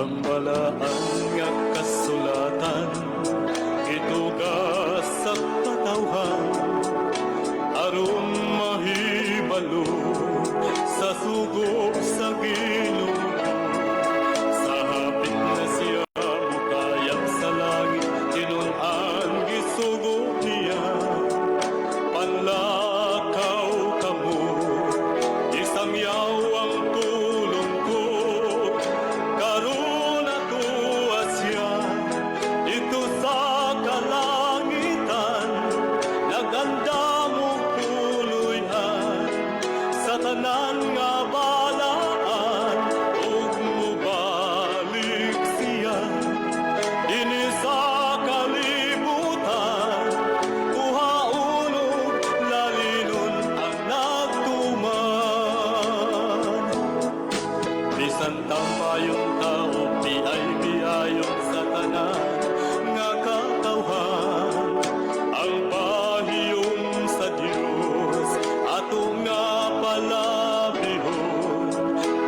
ang balaan nga kasulatan itugas sa katawhan aron mahibalo sa sugo sa Ginoo sa hapit na siya mukayat sa langit tinun-an gisugo niya panlakaw kamo isang yawang tulong ko karon atuwa siya dito sa kalangitan nagandamog puloy-an sa tanan nga balaan ug mubalik siya dinhi sa kalibutan uhaon lalinon ang nagtuman bisan tamayong tao di ay biayon sa tanan nga katawhan ang pahiyom sa Dios ato nga palabihon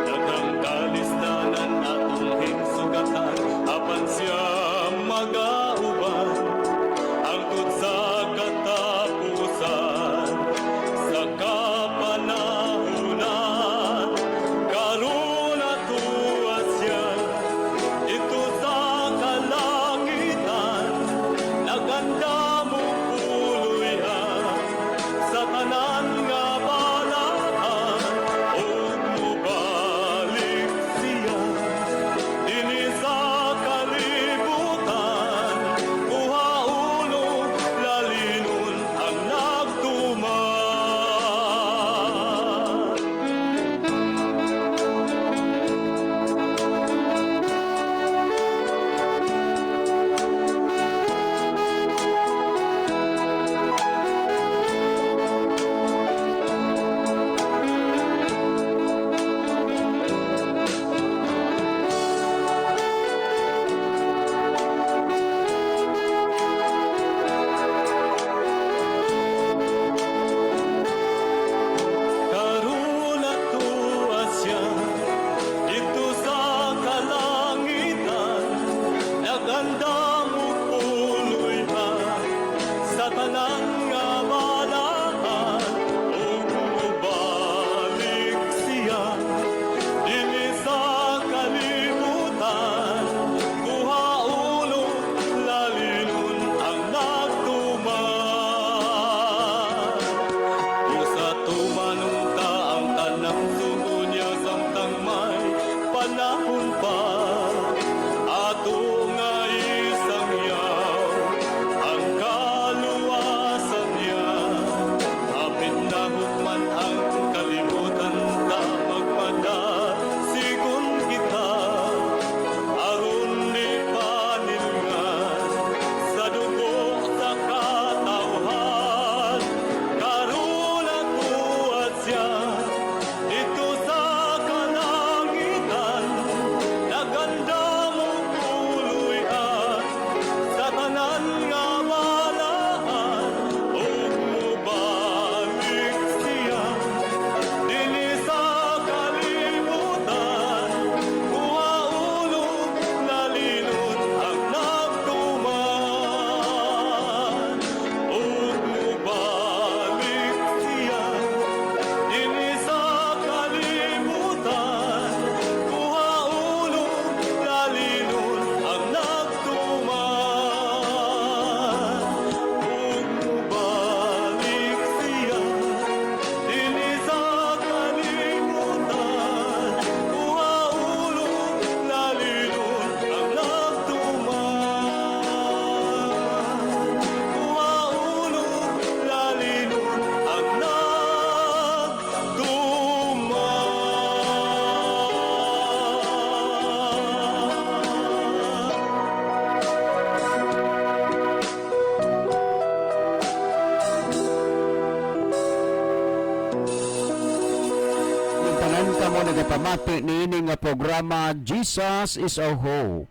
daghang kalisdanan atong hinsugatan apan siya magauban angkod sa katapusan sa kapanahunan karon atuwa siya ito sa kalangitan nagandamog puloy-an sa tanan nga balaan ug mubalik siya dinhi sa kalibutan uhaon lalinon ang nagtuman. Karon atuwa siya dito sa kalangitan nagandamog puloy-an sa tanan nga balaan ug mubalik siya dinhi sa kalibutan uhaon lalinon ang nagtuman usa tumanunta ang tanang sugo niya samtang may panahon pa ato nga isang yaw ang kaluwasan niya hapit na hukman ang kalibutan ta magmadasigon kita aron ni panilngan sa dugo sa katawhan karon atuwa siya dito sa kalangitan nagandamog puloy-an sa tanan nga balaan ug mubalik siya dinhi sa kalibutan uhaon lalinon ang nagtuman ug mubalik siya dinhi sa kalibutan uhaon lalinon ang nagtuman ug mubalik siya dinhi sa kalibutan uhaon lalinon ang nagtuman uhaon lalinon ang Yung tanan ka mo nagapamati niini nga programa Jesus is our Hope.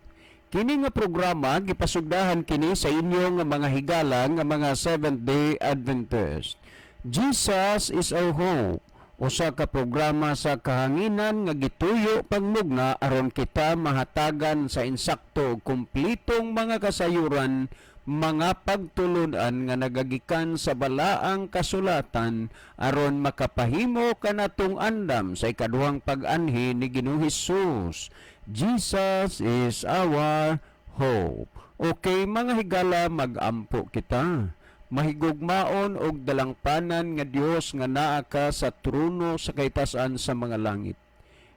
Kini nga programa gipasugdahan kini sa inyo nga mga higala nga mga Seventh-day Adventist. Jesus is our hope. usa ka programa sa kahanginan nga gituyo pagmugna aron kita mahatagan sa insakto ug kumplitong mga kasayuran, mga pagtulon-an nga nagagikan sa balaang kasulatan aron makapahimo kanatong andam sa ikaduhang pag-anhi ni Ginoong Hesus. Jesus is our hope. Okay, mga higala, mag-ampo kita. Mahigugmaon og dalangpanan nga Dios nga naa ka sa trono sa kaytas-an sa mga langit.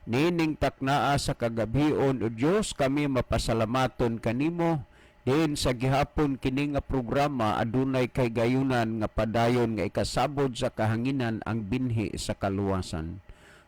Nining taknaa sa kagabion o Dios, kami mapasalamaton kanimo. Din sa gihapon kini nga programa adunay kay gayunan nga padayon nga ikasabod sa kahanginan ang binhi sa kaluwasan.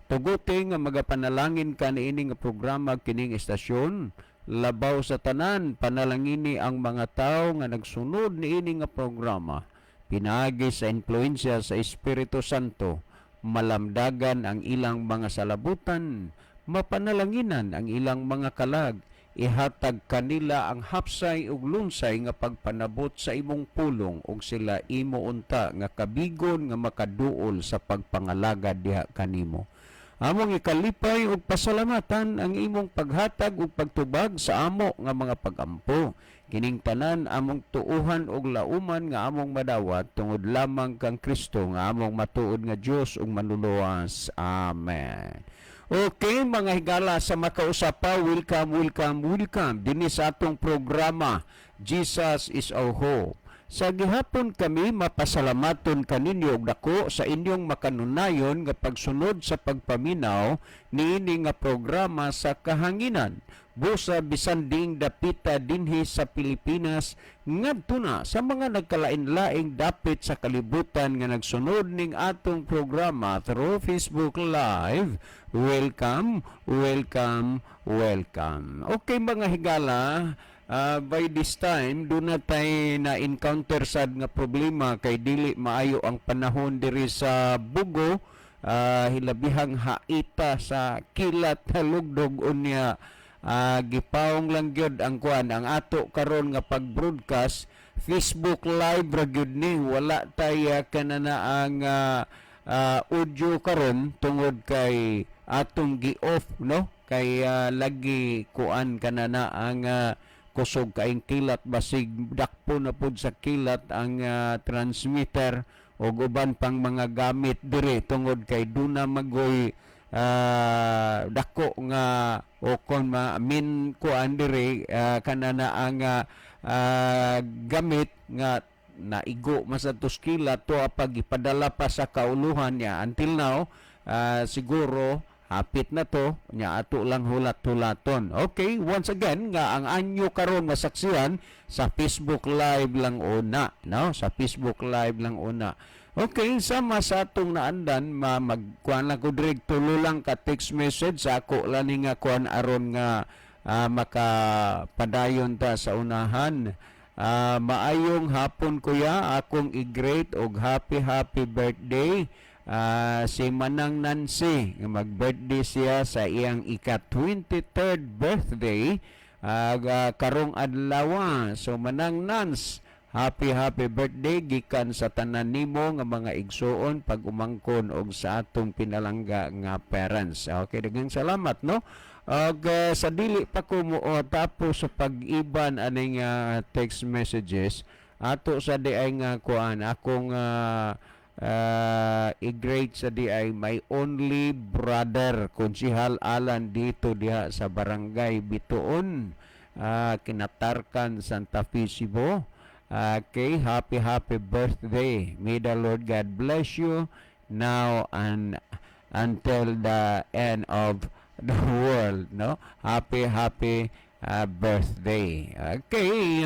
Tuguti nga magapanalangin ka niini nga programa kining estasyon. Labaw sa tanan, panalangini ang mga tao nga nagsunod niini nga programa. Pinaagi sa influensya sa Espiritu Santo, malamdagan ang ilang mga salabutan, mapanalanginan ang ilang mga kalag, ihatag kanila ang hapsay ug lunsay nga pagpanabot sa imong pulong ug sila imo unta nga kabigon nga makaduol sa pagpangalagad diha kanimo. Among ikalipay ug pasalamatan ang imong paghatag ug pagtubag sa amo nga mga pagampo. Kining tanan among tuuhan og lauman nga among madawat tungod lamang kang Kristo nga among matuod nga Dios ug manluluwas. Amen. Okay, mga higala, sa makausapa, welcome dinhi sa atong programa Jesus is our hope. Sa gihapon kami mapasalamaton kaninyo og dako sa inyong makanunayon nga pagsunod sa pagpaminaw niini nga programa sa kahanginan. Busa bisan ding dapita dinhi sa Pilipinas ngadto na sa mga nagkalain-laing dapit sa kalibutan nga nagsunod ning atong programa through Facebook Live. Welcome. Okay, mga higala, by this time, doon na tayo na-encounter sad nga problema kay dili maayo ang panahon diri sa Bugo, hilabihang haita sa kilat halugdog unya, gipawong lang gyud ang kuan ang ato karon nga pag-broadcast Facebook Live ra gyud ni, wala tay kanana ang audio karon tungod kay atong gi-off, no, kay lagi kuan kanana ang kusog kaing kilat, basig dakpo na pud sa kilat ang transmitter o uban pang mga gamit dire tungod kay duna magoy dako nga o kon min kuan dire kanana ang gamit nga naigo masatos kilat to apag ipadala pa sa kauluhan niya until now. Siguro hapit na to, nya ato lang hulat-hulaton. Okay, once again, nga ang anyo karon masaksihan sa Facebook Live lang una, no? Sa Facebook Live lang una. Okay, sama sa atong naandan, magkuhan lang ko direct, tulo lang ka text message sa ako lang nga kuhan aron nga makapadayon ta sa unahan. Maayong hapon kuya, akong i-great og happy birthday. Si Manang Nancy, mag-birthday siya sa iyang ika-23rd birthday karong adlaw. So Manang Nans, happy birthday gikan sa tanan nimo nga mga igsuon pag umangkon og sa atong pinalangga nga parents. Okay, daghang salamat, no? Sa dili pa ko mo tapos sa pag-iban aning text messages ato sa di ay nga kuan akong i-grade sa di ay my only brother Konsihal Alan dito diha sa barangay Bituon, Kinatarkan, Santa Fe, Cebu. Okay, happy birthday. May the Lord God bless you now and until the end of the world, no? Happy birthday. Okay,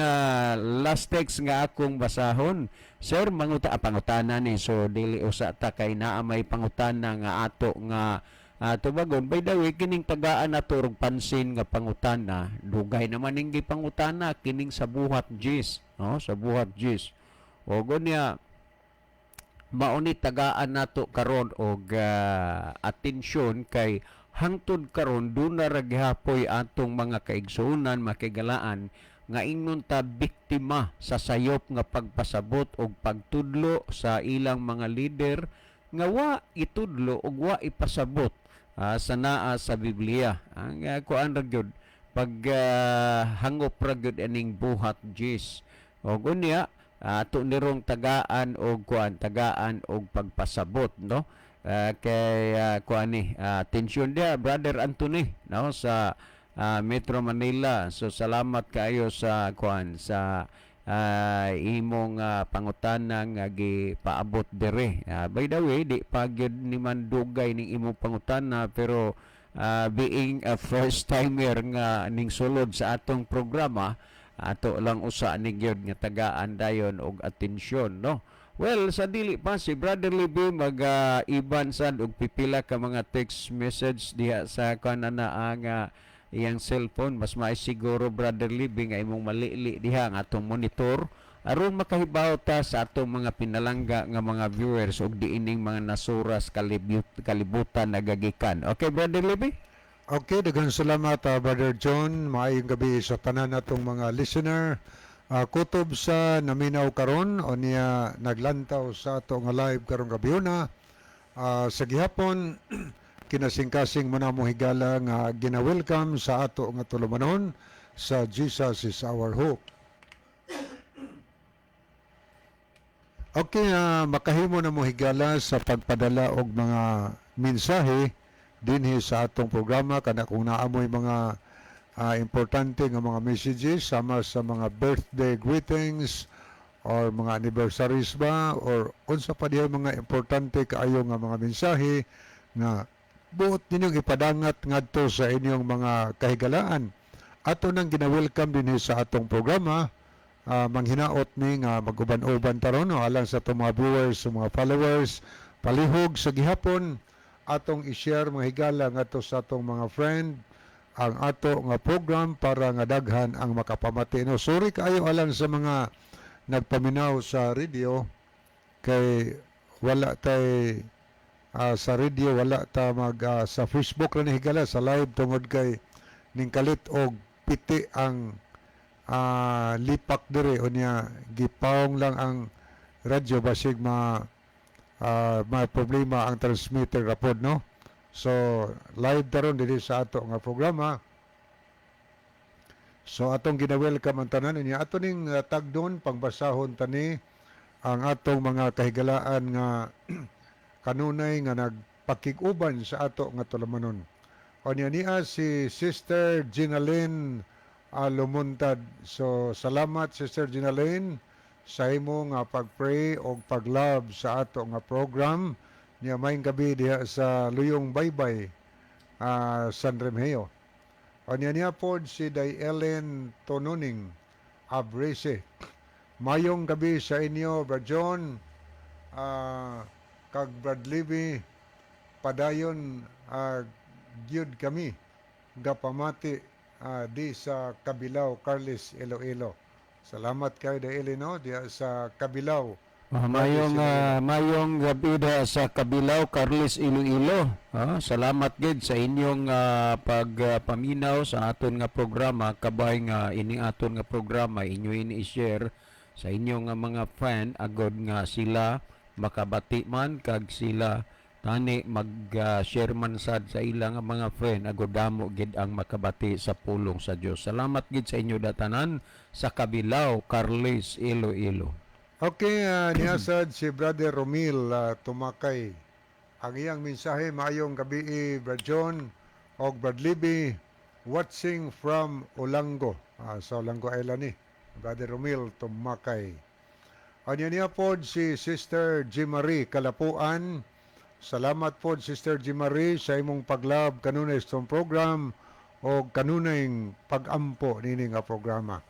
last text nga akong basahon. Sir, pangutana ni, so dili usa ta kay naa may pangutana nga ato nga tubagon. By the way, kining tagaan nato og pansin nga pangutana, dugay naman ning gipangutana kining sa buhat Jis, no? Sa buhat Jis. O gunya mauni tagaan nato karon og atensyon kay hangtod karon do na ra gihapoy atong mga kaigsuonan makigalaan nga ingnon ta biktima sa sayop nga pagpasabot og pagtudlo sa ilang mga leader nga wa itudlo ug wa ipasabot sa naa sa Biblia. Ang kuan ra gyud pag hangop ra gyud aning buhat Jis. Og unya ato nirong tagaan og pagpasabot, no? Kay kuan ni tensyon dia Brother Anthony, no, sa Metro Manila. So salamat kayo sa kuan sa imong pangutana nga gipaabot dire. By the way, di pa gyud ni man dugay ning imong pangutana, pero being a first timer nga ning sulod sa atong programa, ato lang usa ni gyud nga tagaan dayon og atensyon, no? Well, sa dili pa si Brother Libby mag-iban sad og pipila ka mga text message diha sa kanana ang iyang cellphone. Mas maisiguro, Brother Libby, nga imong malili diha ang atong monitor aron makahibaw ta sa atong mga pinalangga nga mga viewers og diining mga nasuras kalibutan nagagikan. Okay, Brother Libby? Okay, daghang salamat Brother John. Maayong gabi sa tanan natong mga listener. Kutob sa naminaw karon o niya naglantaw sa ato nga live karong gabiyona. Sa gihapon kinasing-kasing mo na mo higala nga gina-welcome sa ato nga tulumanon sa Jesus is our hope. Okay, makahimo na mo higala sa pagpadala og mga mensahe dinhi sa atong programa kana kung naamoy mga importante nga mga messages sama sa mga birthday greetings or mga anniversaries ba or unsa pa diha mga importante kaayo nga mga mensahe nga buot ninyong ipadangat ngadto sa inyong mga kahigalaan. Ato nang gina-welcome dinhi sa atong programa. Manghinaot ni nga mag-uban-uban taron alang sa itong mga viewers, sa mga followers, palihog sa gihapon atong i-share mga higala ngadto sa atong mga friend ang ato nga program para nga daghan ang makapamati. No, sorry kaayo alang sa mga nagpaminaw sa radio kay wala tay sa radio wala ta mag sa Facebook ra ni higala sa live tungod kay ning kalit og piti ang lipak dire o niya gipawong lang ang radyo basig may problema ang transmitter rapod, no? So live taron diri sa ato nga programa. So atong gina-welcome ang tanan niya ato ning tagdon pangbasahon tani ang atong mga kahigalaan nga kanunay nga nagpakig-uban sa ato nga tulumanon. O niya si Sister Ginalyn Lumuntad. So salamat Sister Ginalyn sa imo nga pag-pray o pag-love sa ato nga program niya maayong gabi diha sa Luyong Baybay, San Remigio. O niya po si Day Ellen Tonuning Abrese. Mayong gabi sa inyo, Brad John, kag Brad Libby, padayon gyud kami gapamati di sa Kabilao, Carles, Iloilo. Salamat kayo Day Ellen, no? Diha sa Kabilao. Mayong gabi da sa Kabilao, Carles, Iloilo. Salamat gid sa inyong pagpaminaw sa aton nga programa. Kabay nga ining aton nga programa inyo ini-share sa inyong mga friend agod nga sila makabati man kag sila tani mag-share man sad sa ilang mga friend agod damo gid ang makabati sa pulong sa Dios. Salamat gid sa inyo datanan sa Kabilao, Carles, Iloilo. Okay, niyasad si Brother Romil Tumakay. Ang iyang mensahe, maayong gabi, Brad John o Brad Libby, watching from Olango. Sa Olango Island Brother Romil Tumakay. Anya niya po si Sister Jimari Kalapuan. Salamat po Sister Jimari sa imong paglab kanunay sa program o kanunay pagampo nini nga programa.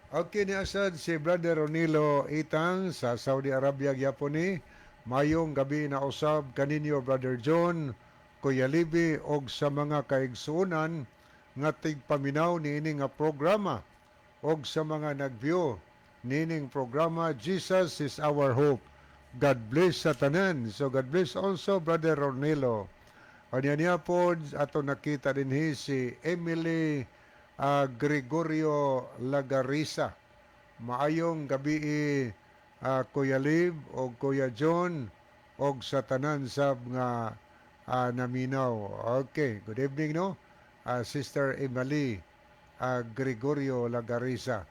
Okay, niasad si Brother Ronilo Itang sa Saudi Arabia, Gyapon. Mayong gabi na usab kaninyo, Brother John, Kuya Libby, og sa mga kaigsuunan nga tigpaminaw niining nga programa og sa mga nag-view niining programa. Jesus is our hope. God bless sa tanan. So God bless also, Brother Ronilo. O niya po, ato nakita din si Emily Gregorio Lagarisa. Maayong gabi Kuya Lib o Kuya John og sa tanan sab nga naminaw. Okay, good evening no. Sister Emily Gregorio Lagarisa.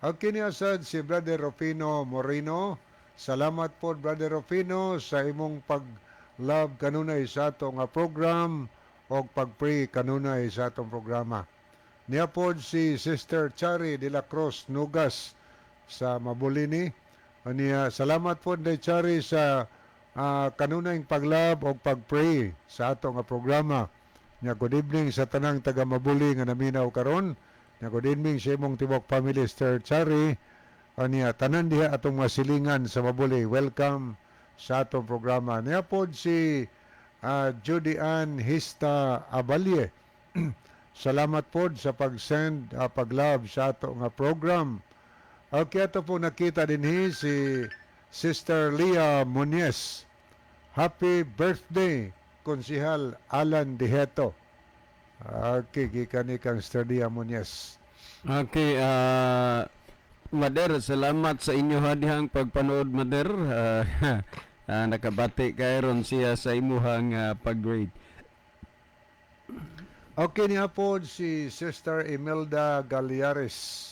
Okay niya sad si Brother Rufino Moreno. Salamat po Brother Rufino sa imong pag-love kanunay sa ato nga program o pag-pray kanunay sa atong programa. Niya po si Sister Chari de la Cruz Nugas sa Mabulini. Niya, salamat po day Chari sa kanunay pag-love o pag-pray sa ato nga programa. Niya, good evening sa tanang taga Mabuli nga naminaw karon. Niya, good evening sa imong tibok family, Sister Chari. Niya, tanan diha atong masilingan sa Mabuli. Welcome sa atong programa. Niya po si Judy Ann Hista Abalye. Salamat po sa pag-send, pag-love sa ato nga program. Okay, ito po nakita din si Sister Leah Munez. Happy birthday, Konsihal Alan Diheto. Okay, gikan ni kang Sister Leah Munez. Okay, Mader, salamat sa inyo hadihang pagpanood, Mader. Nakabati kayron siya sa imuhang pag-grade. Okay niya po si Sister Imelda Galiares.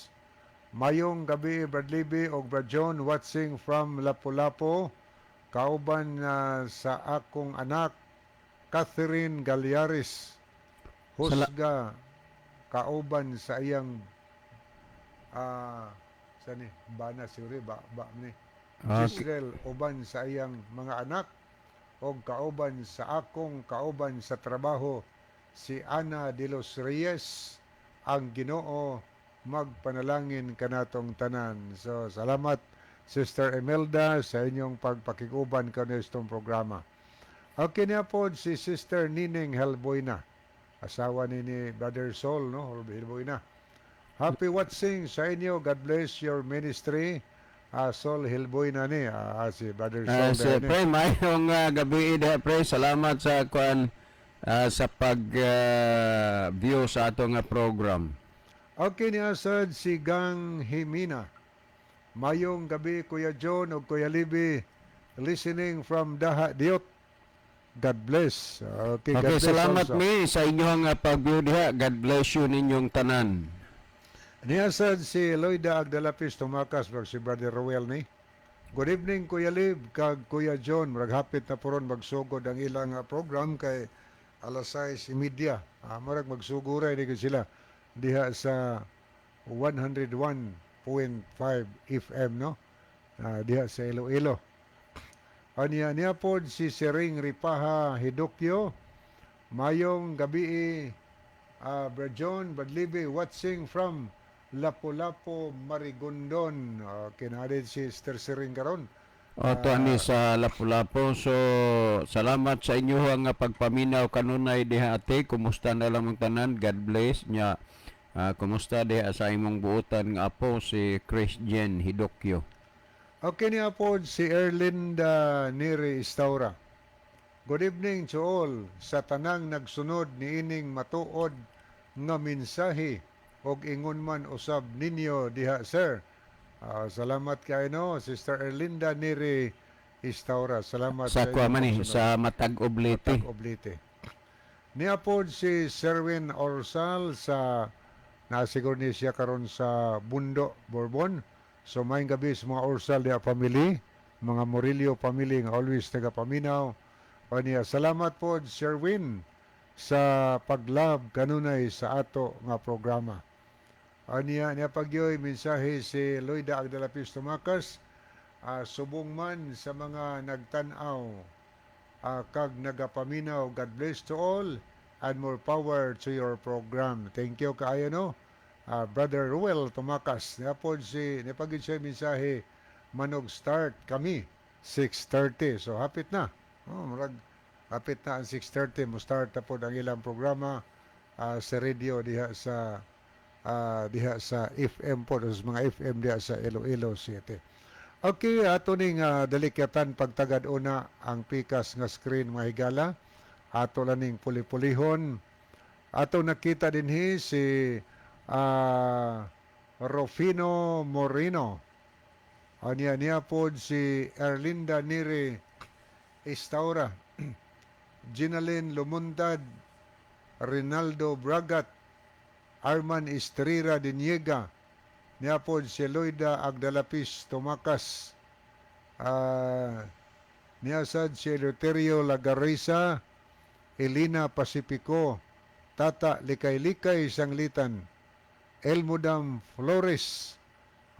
Mayong gabi, Brad Libby o Brad John, watching from Lapu-Lapu. Kauban sa akong anak, Catherine Galiares. Husga, kauban sa iyang sani, bana suri, ba ni. Gisrel, uban sa iyang mga anak. O kauban sa akong kauban sa trabaho, si Ana de los Reyes, ang Ginoo magpanalangin kanatong tanan. So, salamat Sister Imelda sa inyong pagpakiguban kanistong programa. Okay niya po si Sister Nining Helboyna, asawa ni Brother Sol, no? Helboyna. Happy watching sa inyo. God bless your ministry. Sol Helboyna ni, si Brother Sol. Pre, mayong gabi ida, pre. Salamat sa sa pag-view sa atong program. Okay niya sad si Gang Himina. Mayong gabi Kuya John o Kuya Libby, listening from Daha Diot. God bless. Okay, God bless salamat also. mi sa inyong pag-view diha. God bless you ninyong tanan. Niya sad si Loida Agdalapis tumakas si Brother Roel ni. Good evening Kuya Lib kag Kuya John. Maghapit na puron magsugod ang ilang program kay alas 6:30. Marag magsuguray di sila diha sa 101.5 FM, no? Diha sa Iloilo. Niya po si Sering Ripaha Hidokyo. Mayong gabi, Brad John, Brad Libby, watching from Lapu-Lapu, Marigondon. Kinadid si Sister Sering karon. Oto ani sa Lapu-Lapu. So, salamat sa inyo ang pagpaminaw kanunay diha ate. Kumusta na lang ang tanan? God bless niya. Kumusta diha sa imong buotan nga apo si Christian Hidokyo. Okay niya po si Erlinda Neri Istaura. Good evening to all. Sa tanang nagsunod ni ining matuod nga mensahe og ingon man usab ninyo diha, sir. Salamat kayo, no, Sister Erlinda Neri Istaura. Salamat Sa kuamani sa Matag Oblete. Matag Oblete. Niya po si Serwin Orsal sa nasiguro ni siya karon sa Bundo, Bourbon. So may gabi sa mga Orsal dia family, mga Morillo family nga always taga-paminaw. O niya, salamat po Serwin sa pag-love kanunay sa ato nga programa. Niya pagyoy mensahe si Loida Agdalapis Tumakas, subong man sa mga nagtanaw kag nagapaminaw. God bless to all and more power to your program. Thank you kaayo, no? Brother Ruel Tumakas. Napod si napagid siya mensahe, manog start kami 6:30. So hapit na. Hapit na ang 6:30 mo start na po ang ilang programa sa radio diha sa FM po, sa mga FM diha sa Iloilo City. Okay, ato ning delikatan pagtagad una ang pikas nga screen mga higala. Ato laning puli-pulihon. Ato nakita dinhi si Rufino Moreno. Niya pod si Erlinda Neri Estaura, Ginalyn Lumuntad, Rinaldo Bragat, Arman Estrira Diniega, niapod si Loida Agdalapis Tumakas, niasad si Eleuterio Lagarrisa, Elina Pacifico, Tata Likay-Likay Sanglitan, Elmudam Flores,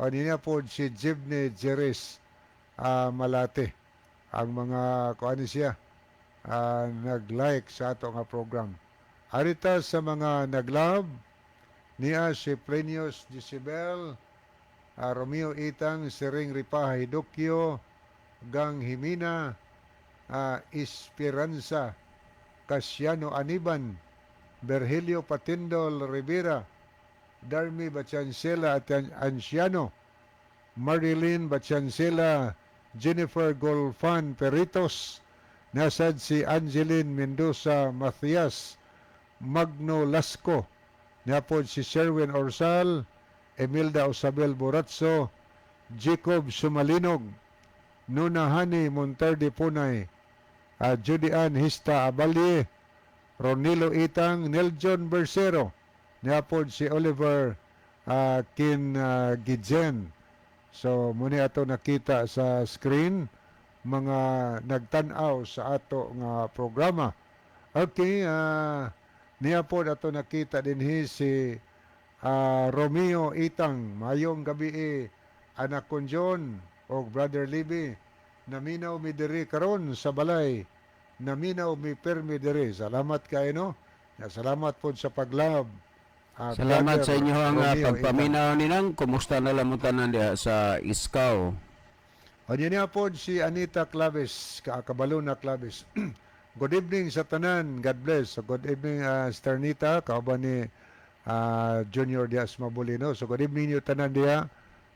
o niapod si Jibne Jerez Malate. Ang mga kuan siya nag-like sa ato nga program. Arita sa mga nag-love niya si Plenius Gisibel, Romeo Itang, Sering Ripa Hidukyo, Gang Himina, Esperanza, Casiano Aniban, Virgilio Patindol Rivera, Darmi Bachancela at Anciano, Marilyn Bachancela, Jennifer Golfan Peritos, nasad si Angeline Mendoza Macias, Magno Lasco, napod si Sherwin Orsal, Emilda Osabel Boratso, Jacob Sumalinog, Nunahani Monterde Punay, Judy Ann Hista Abalye, Ronilo Itang, Neljon Bersero, napod si Oliver Gidjen. So, muna ato nakita sa screen, mga nagtanaw sa ato nga programa. Okay, niya po ato nakita din si Romeo Itang, mayong gabi anak kon John o Brother Libby, naminaw mi diri karon sa balay, naminaw mi permi diri. Salamat kayo, no? Salamat po sa paglab. Salamat sa inyo ang Romeo pagpaminaw ninang. Kumusta na lamutanan diha sa Iskaw? O niya po si Anita Claves, kabalo na Claves. Good evening sa tanan. God bless. So, good evening, Sister Anita, kauban ni Junior Diaz Mabulino. So, good evening niyo tanan diha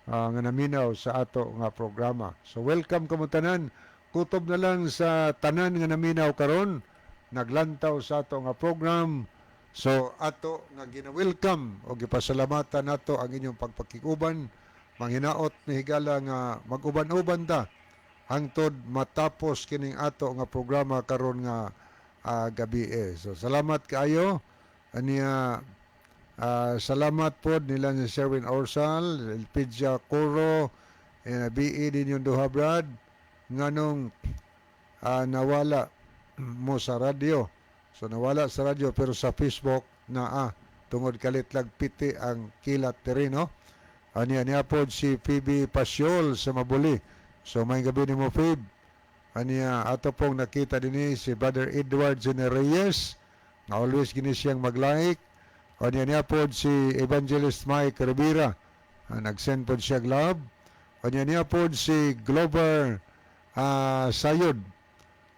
nga naminaw sa ato nga programa. So, welcome kamo tanan. Kutob na lang sa tanan nga naminaw karon, naglantaw sa ato nga program. So, ato nga gina-welcome o gipasalamatan nato ang inyong pagpakikuban. Manghinaot ni higala nga mag-uban-uban ta hangtod matapos kining ato nga programa karon nga gabi. So, salamat kaayo. Aniya, salamat po nila ni Sherwin Orsal, Elpidia Coro, BE din yung duha Brad, nganong nawala mo sa radyo. So nawala sa radyo pero sa Facebook tungod kalitlag piti ang kilat terino. Aniya po si PB Pasyol sa Mabuli. So may gabi ni mo Pib. Aniya ato pong nakita din si Brother Edward Junior Reyes na always gini siyang mag-like. Aniya po si Evangelist Mike Rivera. Nag-send po siya love. Aniya po si Glover Sayod.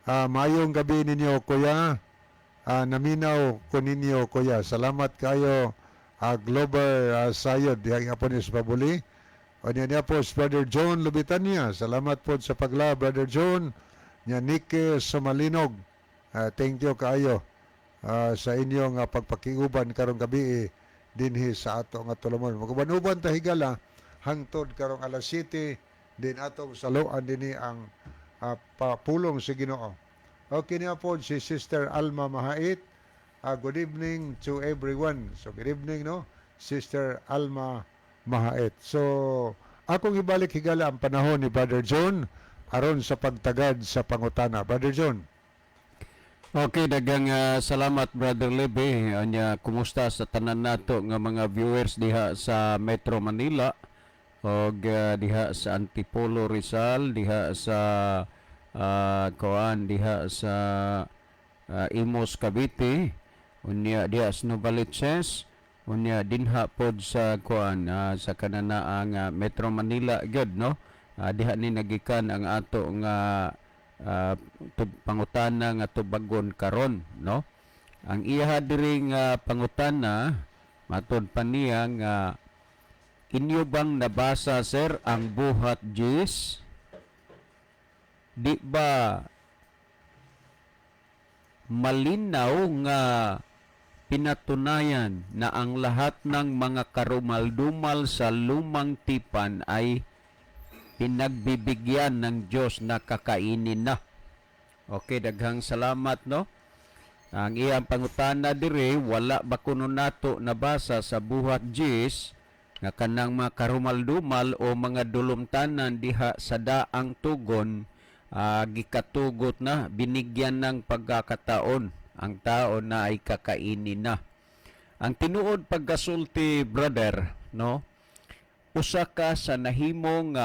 Mayong gabi ninyo kuya. Naminaw ko ninyo kuya. Salamat kayo Glover Sayod. Diyan nga po niyo sa Pabuli. O niya po si Brother John Lubitania. Salamat po sa pagla Brother John. Niya Nike Sumalinog. Thank you kayo sa inyong pagpakiuban karong gabi dinhi sa ato nga tulumon. Maguban-uban ta higala hangtod karong alas 7 din atong saluan dinhi ang papulong sa Ginoo. Okay niya po si Sister Alma Mahait. Good evening to everyone. So good evening, no? Sister Alma Mahait. So akong ibalik higala ang panahon ni Brother John aron sa pagtagad sa pangutana. Brother John. Okay, dagang salamat Brother Lebe. Anya kumusta sa tanan nato nga mga viewers diha sa Metro Manila og diha sa Antipolo Rizal, diha sa diha sa Imos Cavite, unya diha sa Novaliches, unya dinha pod sa sa kananaang Metro Manila gyud, no? Diha ni nagikan ang ato nga pangutana nga tubagon karon, no? Ang iya diri nga pangutana matud pa niya nga inyo bang nabasa sir ang buhat Jis? Di ba malinaw nga pinatunayan na ang lahat ng mga karumaldumal sa lumang tipan ay pinagbibigyan ng Diyos na kakainin na? Okay, daghang salamat no. Ang iyang pangutana dire wala ba kuno nato nabasa sa buhat Jis nga kanang mga karumal-dumal o mga dulumtanan diha sa daang tugon gikatugot na binigyan ng pagkakataon ang tao na ay kakainin na. Ang tinuod pagkasulti brother no, usa ka sa nahimong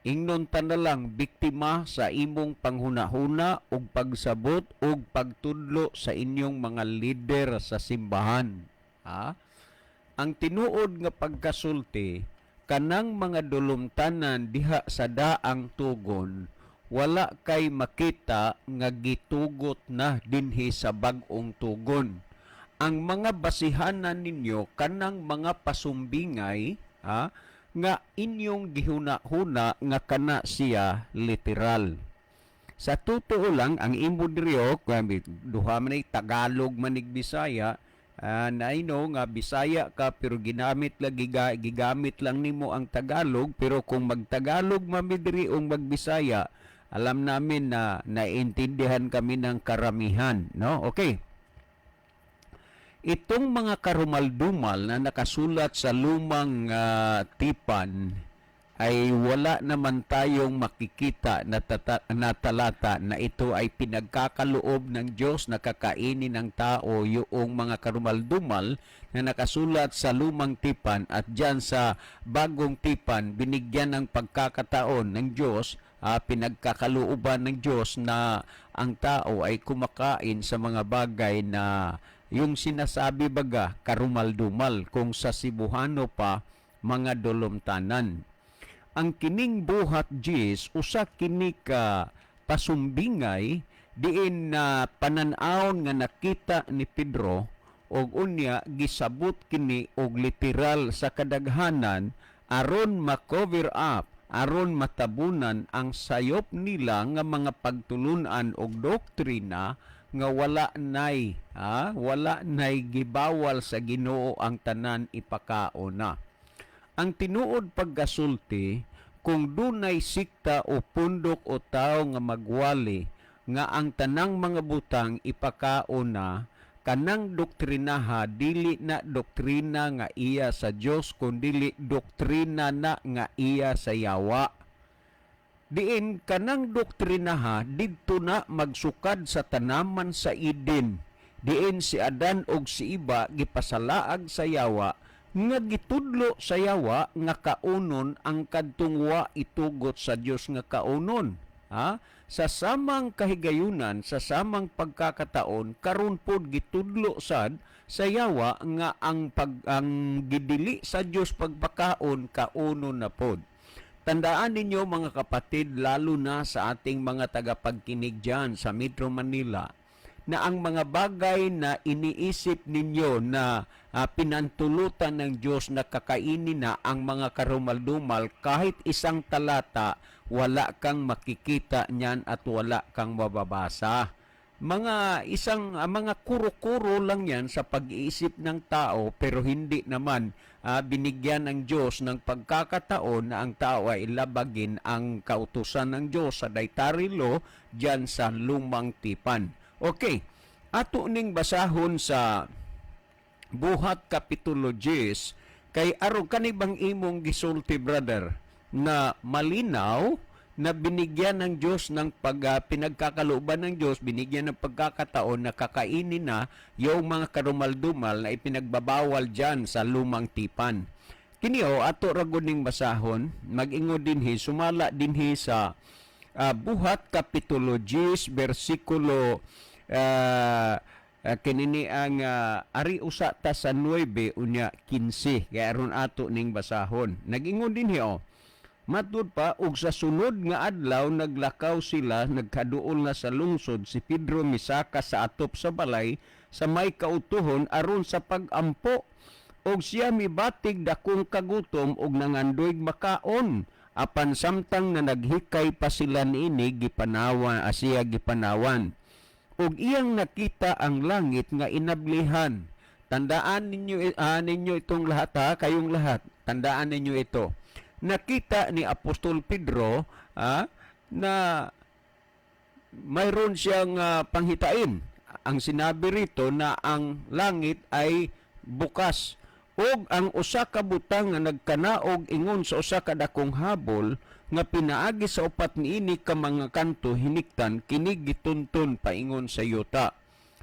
ingnon ta na lang biktima sa imong panghunahuna ug pagsabot ug pagtudlo sa inyong mga leader sa simbahan. Ang tinuod nga pagkasulti kanang mga dulumtanan diha sa daang tugon wala kay makita nga gitugot na dinhi sa bag-ong tugon. Ang mga basihanan ninyo kanang mga pasumbingay nga inyong gihuna-huna nga kana siya literal. Sa totoo lang, ang imo diriyo, duha man ay Tagalog manig Bisaya, na nga Bisaya ka pero gigamit lang nimo ang Tagalog, pero kung magtagalog mamidiri o magbisaya, alam namin na naiintindihan kami ng karamihan, no? Okay. Itong mga karumal-dumal na nakasulat sa lumang tipan ay wala naman tayong makikita na talata na ito ay pinagkakaloob ng Diyos na kakainin ng tao yung mga karumal-dumal na nakasulat sa lumang tipan at dyan sa bagong tipan binigyan ng pagkakataon ng Diyos, pinagkakalooban ng Diyos na ang tao ay kumakain sa mga bagay na yung sinasabi baga karumal-dumal kung sa Cebuano pa mga dolomtanan. Ang kining buhat Jis usa kini ka pasumbingay diin na pananaon nga nakita ni Pedro og unya gisabot kini og literal sa kadaghanan aron ma-cover up, aron matabunan ang sayop nila nga mga pagtulunan og doktrina nga wala nay gibawal sa Ginoo ang tanan ipakao na. Ang tinuod pagkasulti kung dunay sikta o pundok o tao nga magwali nga ang tanang mga butang ipakao na, kanang doktrinaha dili na doktrina nga iya sa Dios kundi doktrina na nga iya sa yawa. Diin kanang doktrinaha didto na magsukad sa tanaman sa Eden. Diin si Adan og si Iba gipasalaag sa yawa nga gitudlo sa yawa nga kaunon ang kadtungwa itugot sa Dios nga kaunon. Sa samang kahigayunan, sa samang pagkakataon karon pod gitudlo sad sa yawa nga ang gidili sa Dios pagpakaon kaunon na pod. Tandaan ninyo mga kapatid, lalo na sa ating mga tagapagkinig dyan sa Metro Manila, na ang mga bagay na iniisip ninyo na pinantulutan ng Diyos na kakainin na ang mga karumal-dumal, kahit isang talata, wala kang makikita niyan at wala kang mababasa. Mga kuro-kuro lang yan sa pag-iisip ng tao, pero hindi naman binigyan ng Diyos ng pagkakataon na ang tao ay ilabagin ang kautusan ng Diyos sa dietary law dyan sa lumang tipan. Okay, ato ning basahon sa buhat kapitulo 10 kay aron kanibang imong gisulti brother na malinaw na binigyan ng Diyos ng pinagkakalooban ng Diyos, binigyan ng pagkakataon na kakainin na yung mga karumal-dumal na ipinagbabawal dyan sa lumang tipan. Kiniyo, ato ragoning basahon, mag-ingo dinhi, sumala dinhi sa buhat kapitulo 10, versikulo kinini ang ari usa ta sa 9 unya 15, kaya aron ato ning basahon. Nag-ingo dinhi matud pa, ug sa sunod nga adlaw naglakaw sila, nagkaduol na sa lungsod si Pedro misaka sa atop sa balay sa may kautuhon aron sa pag-ampo. Og siya mibatig dakong kagutom og nangandoy makaon. Apan samtang na naghikay pa sila niini gipanawan, siya gipanawan. Og iyang nakita ang langit nga inablihan. Tandaan ninyo itong lahat kayong lahat. Tandaan ninyo ito. Nakita ni Apostol Pedro na mayroon siyang panghitain. Ang sinabi rito na ang langit ay bukas ug ang usa ka butang nga nagkanaog ingon sa usa ka dakong habol nga pinaagi sa upat niini ka mga kanto hiniktan kini gitunton paingon sa yuta.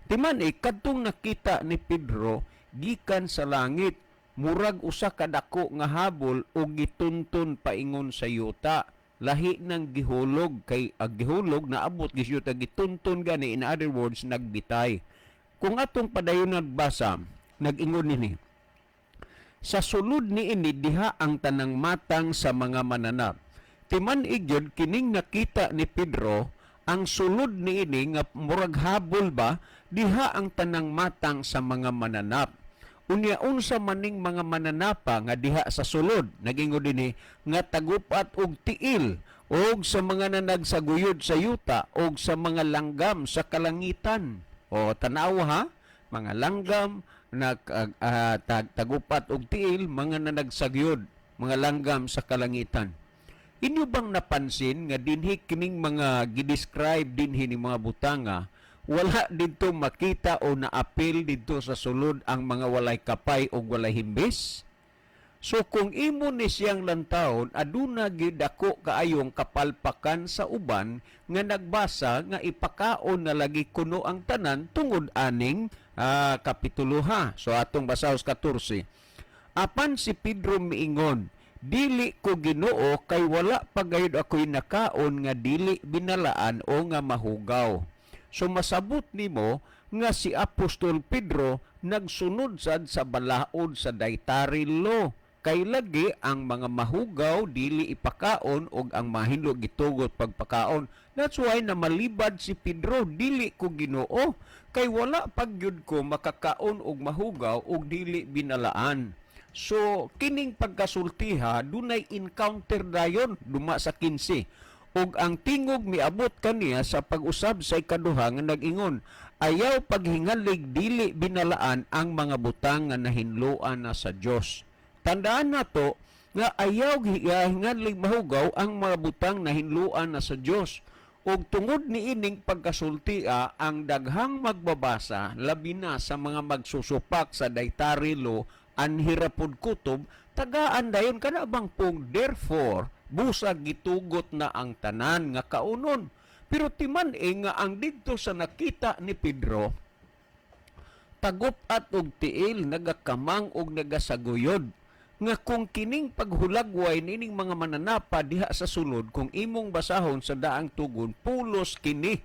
Timan kadtong nakita ni Pedro gikan sa langit murag usa ka dako nga habol ug gitunton paingon sa yuta. Lahi ng gihulog kay gihulog na abot gisyuta gitunton gani, in other words nagbitay. Kung atong padayon nagbasa nag-ingon nini, sa sulod ni ini diha ang tanang matang sa mga mananap. Timan igyod kining nakita ni Pedro ang sulod ni ini nga murag habol ba diha ang tanang matang sa mga mananap. Unya unsa maning mga mananapa nga diha sa sulod nagingon dinhi nga tagupat og tiil og sa mga nanagsaguyod sa yuta og sa mga langgam sa kalangitan. O tanaw ha, mga langgam tagupat og tiil, mga nanagsaguyod, mga langgam sa kalangitan. Inyo bang napansin nga dinhi kining mga gidescribe dinhi ni mga butanga wala dito makita o naapil dito sa sulod ang mga walay kapay o walay himbis? So kung imo ni siyang lantawon, aduna gid dako kaayong kapalpakan sa uban nga nagbasa nga ipakaon na lagi kuno ang tanan tungod aning kapitulo ha. So atong basaos 14. Apan si Pedro miingon, dili ko Ginoo kay wala pagayod ako'y nakaon nga dili binalaan o nga mahugaw. So masabot nimo nga si Apostol Pedro nagsunod sad sa balaod sa dietary law. Kay lagi ang mga mahugaw dili ipakaon og ang mahinlo gitugot pagpakaon. That's why na malibad si Pedro, dili ko Ginoo kay wala pagyud ko makakaon og mahugaw og dili binalaan. So kining pagkasultiha dunay encounter dayon duma sa 15. Ug ang tingog miabot kaniya sa pag-usab sa ikaduha nga nag-ingon, ayaw paghingalig dili binalaan ang mga butang nga nahinluan na sa Dios. Tandaan nato nga ayaw hingalig mahugaw ang mga butang nahinluan na sa Dios. Ug tungod ni ining pagkasultia ang daghang magbabasa labi na sa mga magsusupak sa dietary law anhirapod kutob tagaan dayon kana bang pong therefore busag gitugot na ang tanan nga kaunon. Pero timan nga ang didto sa nakita ni Pedro tagupat og tiil nagakamang og nagasaguyod nga kung kining paghulagway nining mga mananapa diha sa sulod kung imong basahon sa daang tugon pulos kini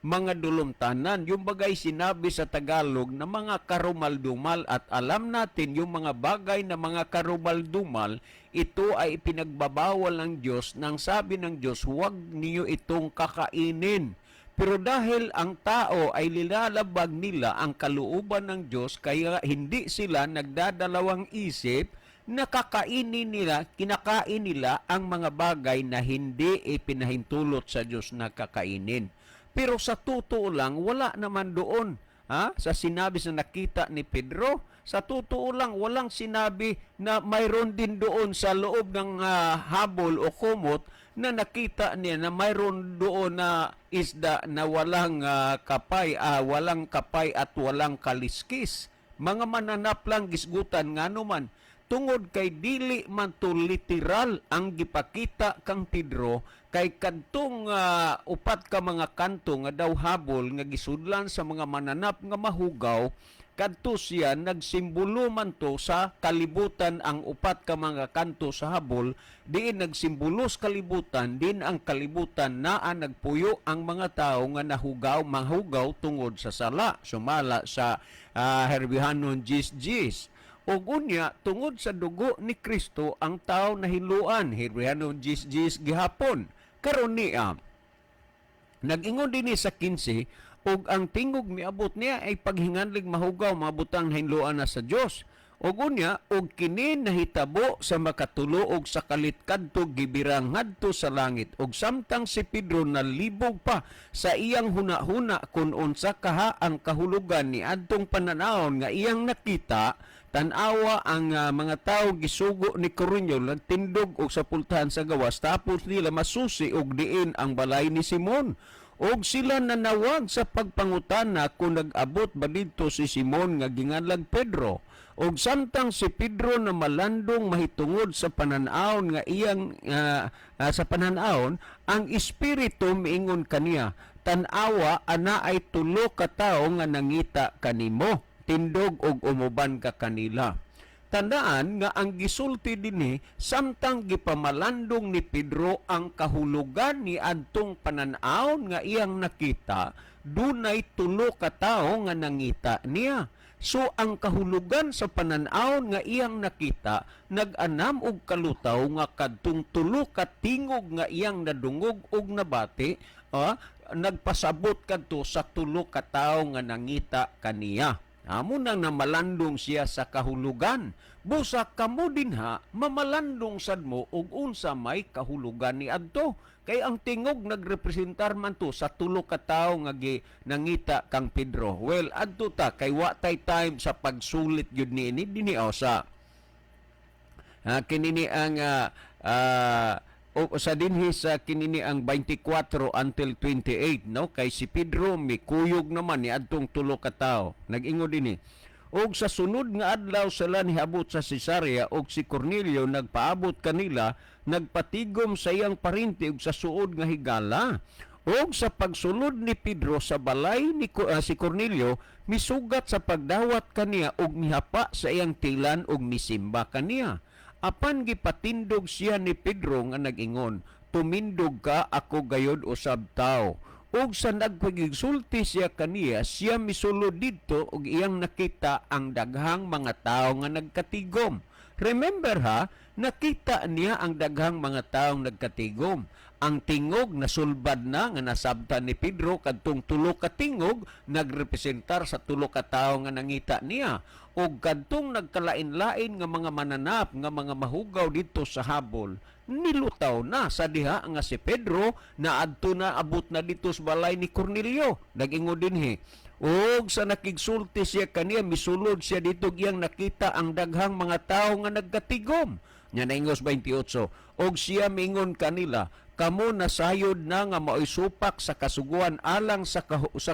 mga dulumtanan, yung bagay sinabi sa Tagalog na mga karumaldumal at alam natin yung mga bagay na mga karumaldumal, ito ay ipinagbabawal ng Diyos nang sabi ng Diyos, huwag niyo itong kakainin. Pero dahil ang tao ay nilalabag nila ang kalooban ng Diyos, kaya hindi sila nagdadalawang isip, kinakain nila ang mga bagay na hindi ipinahintulot sa Diyos na kakainin. Pero sa totoo lang, wala naman doon. Sa sinabi sa nakita ni Pedro, sa totoo lang, walang sinabi na mayroon din doon sa loob ng habol o kumot na nakita niya na mayroon doon na isda na walang kapay at walang kaliskis. Mga mananap lang gisgutan nga naman. Tungod kay dili man to literal ang gipakita kang Pedro kay kadtong upat ka mga kanto nga daw habol nga gisudlan sa mga mananap nga mahugaw kadto siya nagsimbolo man to sa kalibutan ang upat ka mga kanto sa habol diin nagsimbolos kalibutan din ang kalibutan naa nagpuyo ang mga tao nga mahugaw tungod sa sala sumala sa herbihanon jis og unya tungod sa dugo ni Kristo ang tao nahiluan herbihanon jis gihapon karon niya nag-ingon dinhi sa 15 og ang tingog miabot niya ay paghinganlig mahugaw mga butang nahinluan na sa Dios og unya og kini nahitabo sa makatulo og sa kalit kadto gibirang ngadto sa langit og samtang si Pedro nalibog pa sa iyang hunahuna kun unsa kaha ang kahulugan ni adtong pananawon nga iyang nakita tan-awa ang mga tao gisugo ni Corinyo nagtindog og sa pultahan sa gawas tapos nila masusi og diin ang balay ni Simon Og sila nanawag sa pagpangutana kung nag-abot ba dito si Simon nga ginganlag Pedro. Og samtang si Pedro na malandong mahitungod sa pananawon nga iyang sa pananawon, ang espiritu miingon kaniya, tan-awa ana ay tulo ka tawo nga nangita kanimo, tindog og umuban ka kanila. Tandaan nga ang gisulti dinhi samtang gipamalandong ni Pedro ang kahulugan ni adtong pananawon nga iyang nakita, dunay tulo ka tawo nga nangita niya. So ang kahulugan sa pananawon nga iyang nakita nag-anam og kalutaw nga kadtong tulo ka tingog nga iyang nadungog og nabati, nagpasabot kadto sa tulo ka tawo nga nangita kaniya. Amo nang namalandong siya sa kahulugan. Busa kamo dinha mamalandong sad mo og unsa may kahulugan ni adto. Kay ang tingog nagrepresentar man to sa tulo ka tawo nga nangita kang Pedro. Well, adto ta kay wa tay time sa pagsulit gyud niini dinhi sa kinini ang sa dinhi sa kinini ang 24 until 28, no, kay si Pedro mikuyog naman ni adtong tulo ka tawo. Nag-ingon dinhi, og sa sunod nga adlaw sila niabot sa Cesarea, og si Cornelio nagpaabot kanila, nagpatigom sa iyang parinti og sa suod nga higala. Og sa pagsulod ni Pedro sa balay ni si Cornelio, misugat sa pagdawat kaniya og mihapa sa iyang tilan og misimba kaniya. Apan gipatindog siya ni Pedro nga nag-ingon, tumindog ka, ako gayod usab tawo. Og sa nagpagigsulti siya kaniya, siya misulod dito og iyang nakita ang daghang mga tawo nga nagkatigom. Remember nakita niya ang daghang mga taong nagkatigom. Ang tingog nasulbad na nga nasabtan ni Pedro kadtong tulo ka tingog nagrepresentar sa tulo ka tawo nga nangita niya. Og kadtong nagkalain-lain nga mga mananap nga mga mahugaw dito sa habol, nilutaw na sa diha nga si Pedro na adto na abot na dito sa balay ni Cornelio. Nag-ingon dinhi, og sa nakigsulti siya kaniya, misulod siya dito giyang nakita ang daghang mga tawo nga nagkatigom. Nya na ingos 28, og siya mingon kanila, kamo nasayod na nga maoisupak sa kasuguan alang sa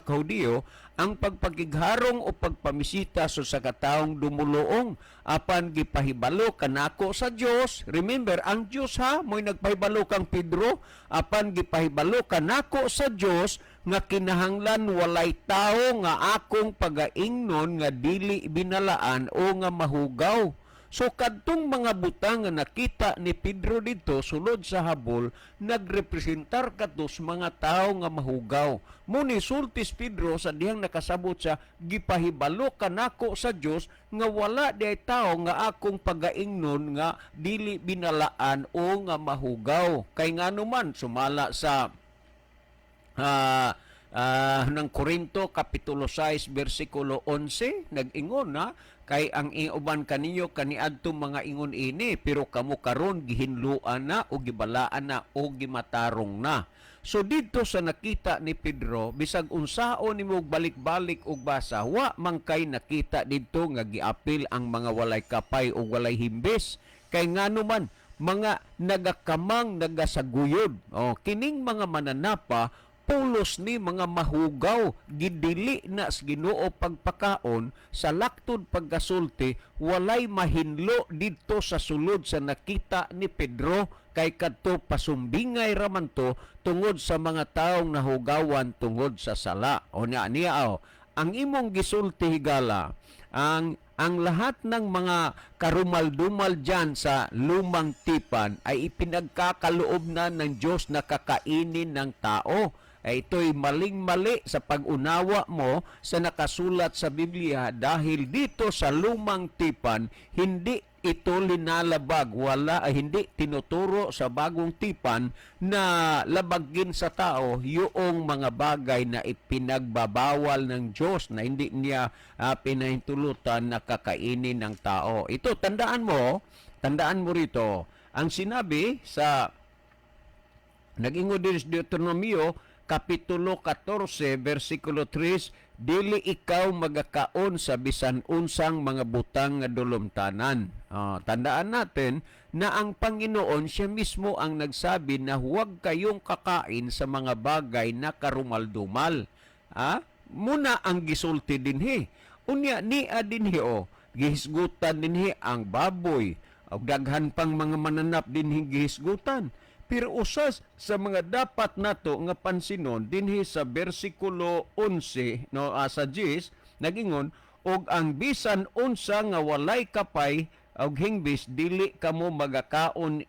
Hudiyo ang pagpakigharong o pagpamisita sa kataong dumuluong apan gipahibalo kanako sa Dios. Remember, ang Dios mo'y nagpahibalo kang Pedro, apan gipahibalo kanako sa Dios nga kinahanglan walay tao nga akong pagaingnon nga dili binalaan o nga mahugaw. So kadtong mga butang nga nakita ni Pedro dito sulod sa habol, nagrepresentar kadtos mga tao nga mahugaw. Muni sultis Pedro sa dihang nakasabot sa gipahibalo kanako sa Dios nga wala di tao nga akong pagaingnon nga dili binalaan o nga mahugaw. Kay ngano man sumala sa ng Korinto kapitulo 6 bersikulo 11 nag-ingon kay ang iuban kaninyo kaniadtong mga ingon ini, pero kamo karon gihinluan na o gibalaan na o gimatarong na. So dito sa nakita ni Pedro, bisag unsaon nimo balik-balik og basa, wa man kay nakita dito nga giapil ang mga walay kapay o walay himbes. Kay ngano man mga nagakamang nagasaguyod. Kining mga mananapa pulos ni mga mahugaw, gidili na sa Ginoo pagpakaon, sa laktod pagkasulti, walay mahinlo dito sa sulod sa nakita ni Pedro, kay kadto pasumbingay raman to tungod sa mga taong nahugawan tungod sa sala. O niya, ang imong gisulti higala, ang lahat ng mga karumal-dumal dyan sa lumang tipan ay ipinagkakaloob na ng Diyos na kakainin ng tao. Ito'y maling-mali sa pag-unawa mo sa nakasulat sa Biblia dahil dito sa lumang tipan, hindi ito linalabag, hindi tinuturo sa bagong tipan na labagin sa tao yung mga bagay na ipinagbabawal ng Diyos na hindi niya pinahintulutan na kakainin ng tao. Ito, tandaan mo rito, ang sinabi sa nag-ingon din sa Deuteronomio, Kapitulo 14, versikulo 3, dili ikaw magakaon sa bisan unsang mga butang nga dulumtanan. Tandaan natin na ang Panginoon siya mismo ang nagsabi na huwag kayong kakain sa mga bagay na karumaldumal. Muna ang gisulti dinhi. Unya niya dinhi gihisgutan dinhi ang baboy. Daghan pang mga mananap dinhi gihisgutan. Pero usas sa mga dapat nato nga pansinon dinhi sa bersikulo 11 sa 10 nagingon og ang bisan unsa nga walay kapay og hingbis dili kamo magakaon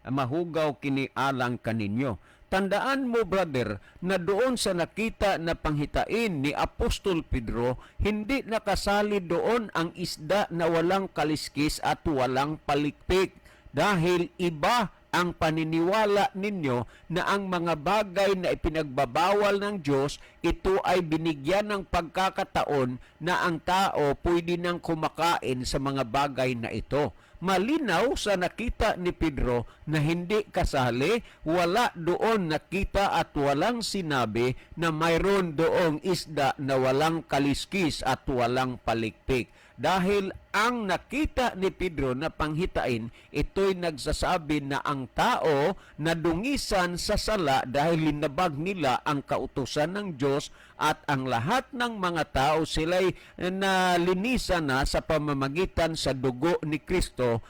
mahugaw kini alang kaninyo. Tandaan mo, brother, na doon sa nakita na panghitain ni Apostol Pedro, hindi nakasali doon ang isda na walang kaliskis at walang palikpik. Dahil iba ang paniniwala ninyo na ang mga bagay na ipinagbabawal ng Diyos, ito ay binigyan ng pagkakataon na ang tao pwede nang kumakain sa mga bagay na ito. Malinaw sa nakita ni Pedro na hindi kasali, wala doon nakita at walang sinabi na mayroon doong isda na walang kaliskis at walang palikpik. Dahil ang nakita ni Pedro na panghitain, ito'y nagsasabi na ang tao nadungisan sa sala dahil linabag nila ang kautusan ng Diyos at ang lahat ng mga tao sila'y nalinisan na sa pamamagitan sa dugo ni Kristo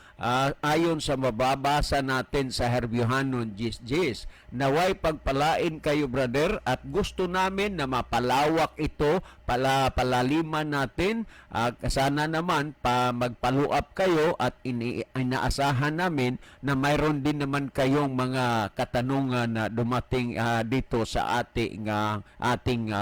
ayon sa mababasa natin sa Herbiohanon 10:10. Naway pagpalain kayo, brother, at gusto namin na mapalawak ito, palaliman natin. Sana naman magpaluap kayo at inaasahan namin na mayroon din naman kayong mga katanungan na dumating dito sa ating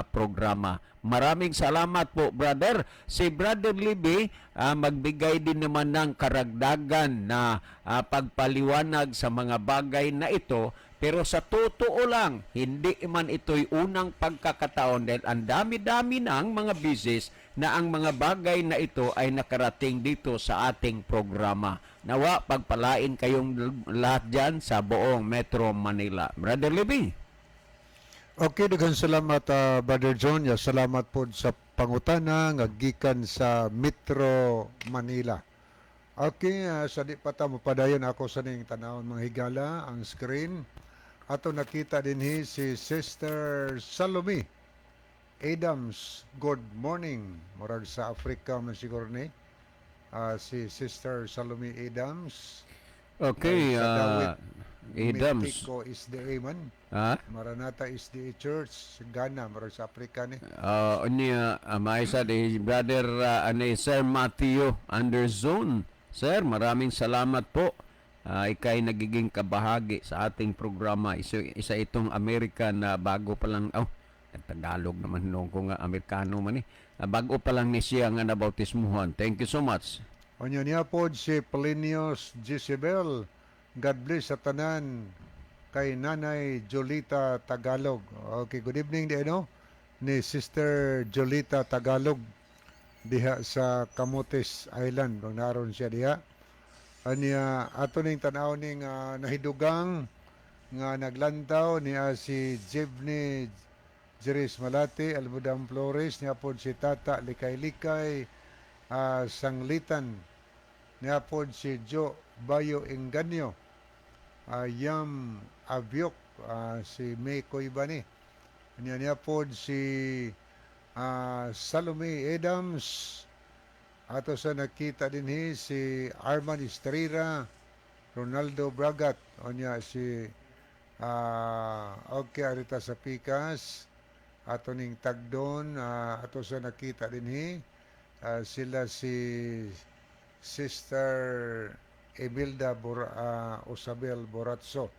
programa. Maraming salamat po, brother. Si Brother Libby magbigay din naman ng karagdagan na pagpaliwanag sa mga bagay na ito. Pero sa totoo lang, hindi man ito'y unang pagkakataon dahil ang dami-dami ng mga business na ang mga bagay na ito ay nakarating dito sa ating programa. Nawa, pagpalain kayong lahat dyan sa buong Metro Manila. Brother Libby. Okay, daghang salamat Brother John. Salamat po sa pangutana nga gikan sa Metro Manila. Okay, sa di pa ta mapadayon ako sa ning tanawon mga higala ang screen. Ato nakita dinhi si Sister Salome Adams. Good morning. Murag sa Africa man siguro ni. Si Sister Salome Adams. Okay, Sa Dawit, Adams. Mexico SDA man. Maranatha SDA Church, Ghana, murag sa Africa ni. Maisa di Brother Sir Matthew Anderson. Sir, maraming salamat po. Ikay nagiging kabahagi sa ating programa. Isa itong American na bago pa lang, Tagalog naman noon ko nga Amerikano man bago pa lang ni siya nga nabautismuhan. Thank you so much. Onyo niya po si Polinius Jezebel. God bless sa tanan kay Nanay Jolita Tagalog. Okay, good evening ni Sister Jolita Tagalog diha sa Camotes Island. Kung naroon siya diha. Anya ato ning tanaw ning nahidugang nga naglantaw niya si Jebni Jeris Malate, Albudam Flores, niya po si Tata Likay-Likay, Sanglitan, niya po si Jo Bayo Enganyo, Yam Abyok, si May Koybani, niya po si Salome Adams, ato sa nakita din si Arman Estrera, Ronaldo Bragat, o niya si okay, arita sa Pikas, ato ning Tagdon, ato sa nakita din sila si Sister Emilda Osabel Boratso.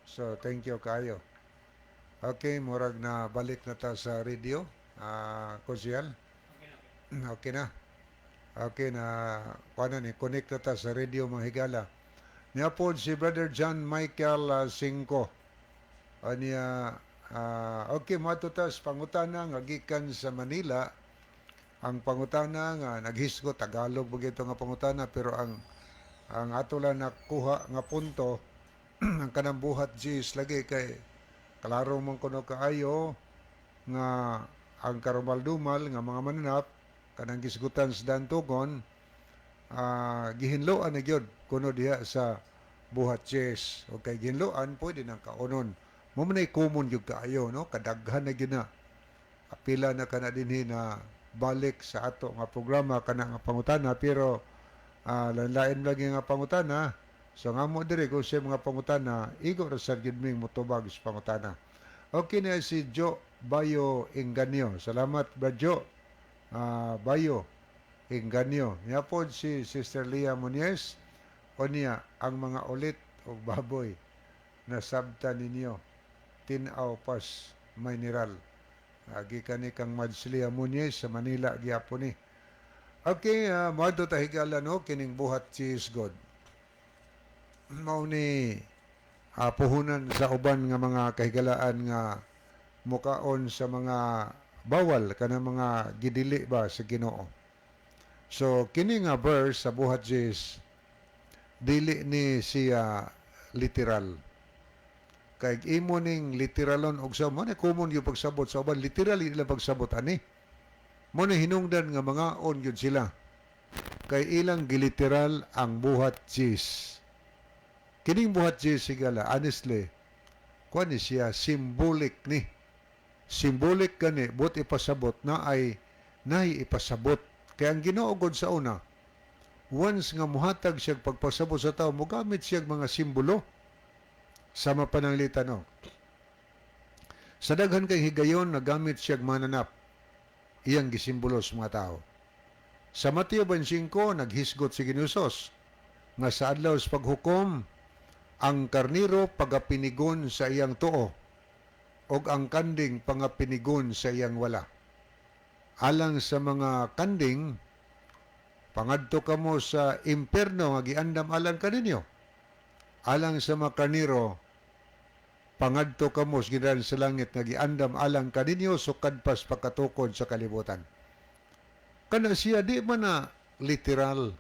So, thank you kayo. Okay, murag na balik na ta sa radio, Kusyal. Okay na. Okay na, paano ni, connect na ta sa radio mga higala. Niya po si Brother John Michael Singko. Niya, okay, matutas pangutana nga gikan sa Manila. Ang pangutana nga naghisgo Tagalog bagito nga pangutana, pero ang ato lang nakuha nga punto ang kanang buhat G's lagi kay klaro man kuno kaayo nga ang karumal-dumal nga mga mananap kanang gisgutan sa dantugon gihinloan na gyud kuno diha sa buhat chess o kay gihinloan pwede nang kaunon mo man ay common gyud kaayo no kadaghan na gyud na apila na kana dinhi na balik sa ato nga programa kana nga pangutana pero lain lagi nga pangutana so nga mo dire kung siya mga pangutana igo ra sad gyud ming motubag sa pangutana. Okay na si Jo Bayo Inganyo. Salamat ba Jo? Bayo Inganyo. Niya po si Sister Leah Muñez o niya ang mga ulit o baboy na sabta ninyo tinaw pas mineral. Gikan ni kang Mads Leah Muñez sa Manila gyapon ni. Okay, moadto ta higala no kining buhat cheese god. Mao ni puhunan sa uban nga mga kahigalaan nga mukaon sa mga bawal kana mga gidili ba sa Ginoo. So kini nga verse sa buhat cheese dili ni siya literal. Kay imo ning literalon og sa mo na common yung pagsabot sa uban literal ila pagsabot ani. Mo na hinungdan nga mga on gyud sila. Kay ilang giliteral ang buhat cheese. Kining buhat cheese sigala honestly kuan ni siya symbolic ni. Symbolic gani but ipasabot na ay nahi ipasabot. Kaya ang Ginoo gud sa una once nga muhatag siya pagpasabot sa tao mogamit siya mga simbolo sa mapananglitan no. Sa daghan kay higayon nagamit siya mananap iyang gisimbolo sa mga tao. Sa Mateo 25 naghisgot si Ginusos nga sa adlaw sa paghukom ang karniro pagapinigon sa iyang tuo og ang kanding pangapinigon sa iyang wala. Alang sa mga kanding pangadto kamo sa impierno nga giandam alang kaninyo. Alang sa mga karniro pangadto kamo gidan sa langit nga giandam alang kaninyo sukad pas pagkatukod sa kalibutan. Kana siya di man na literal,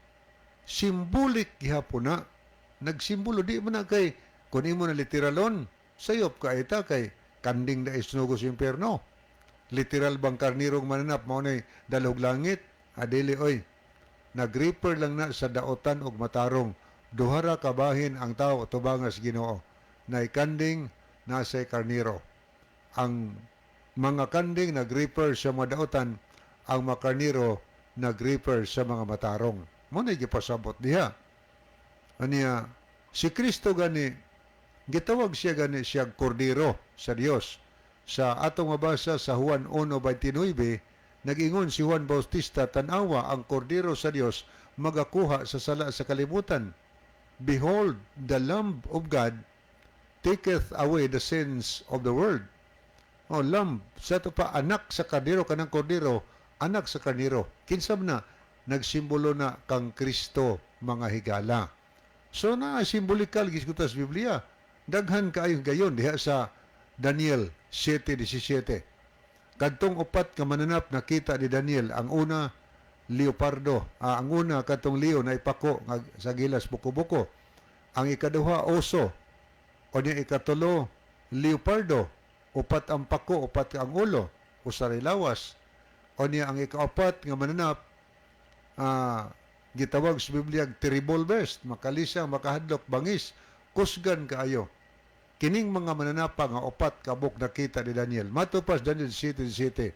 symbolic gihapon na. Nagsimbolo di man na kay kun imo na literalon sayop ka ita kay kanding da isnugo sa impierno. Literal bang karnirong mananap mao nay dalog langit adili oy. Nagreaper lang na sa daotan og matarong duhara kabahin ang tao tubangas Ginoo. Nay kanding nasa karniro. Ang mga kanding nagreaper sa mga daotan, ang mga karniro nagreaper sa mga matarong. Mo na gipasabot diha. Aniya, si Kristo gani, gitawag siya gani siya kordero sa Dios. Sa atong mabasa sa Juan 1:29, nag-ingon si Juan Bautista, tanawa ang kordero sa Dios magakuha sa sala sa kalibutan. Behold, the Lamb of God taketh away the sins of the world. O lamb, sa ito pa, anak sa karniro, kanang kordero, anak sa karniro. Kinsab na, nagsimbolo na kang Kristo mga higala. So na simbolikal gisgutas Biblia. Daghan kaayong gayon diha sa Daniel 7:17. Kadtong upat ka mananap nakita ni Daniel, ang una leopardo, ang una katong leo na ipako sa gilas buko-buko. Ang ikaduha oso, o niya ikatulo leopardo, upat ang pako, upat ang ulo, usaray lawas. O niya ang ikaapat nga mananap gitawag sa Biblia terrible beast, makalisa, makahadlok, bangis, kusgan kaayo. Kining mga mananapa nga upat kabuk nakita ni Daniel. Matupas Daniel 7:7.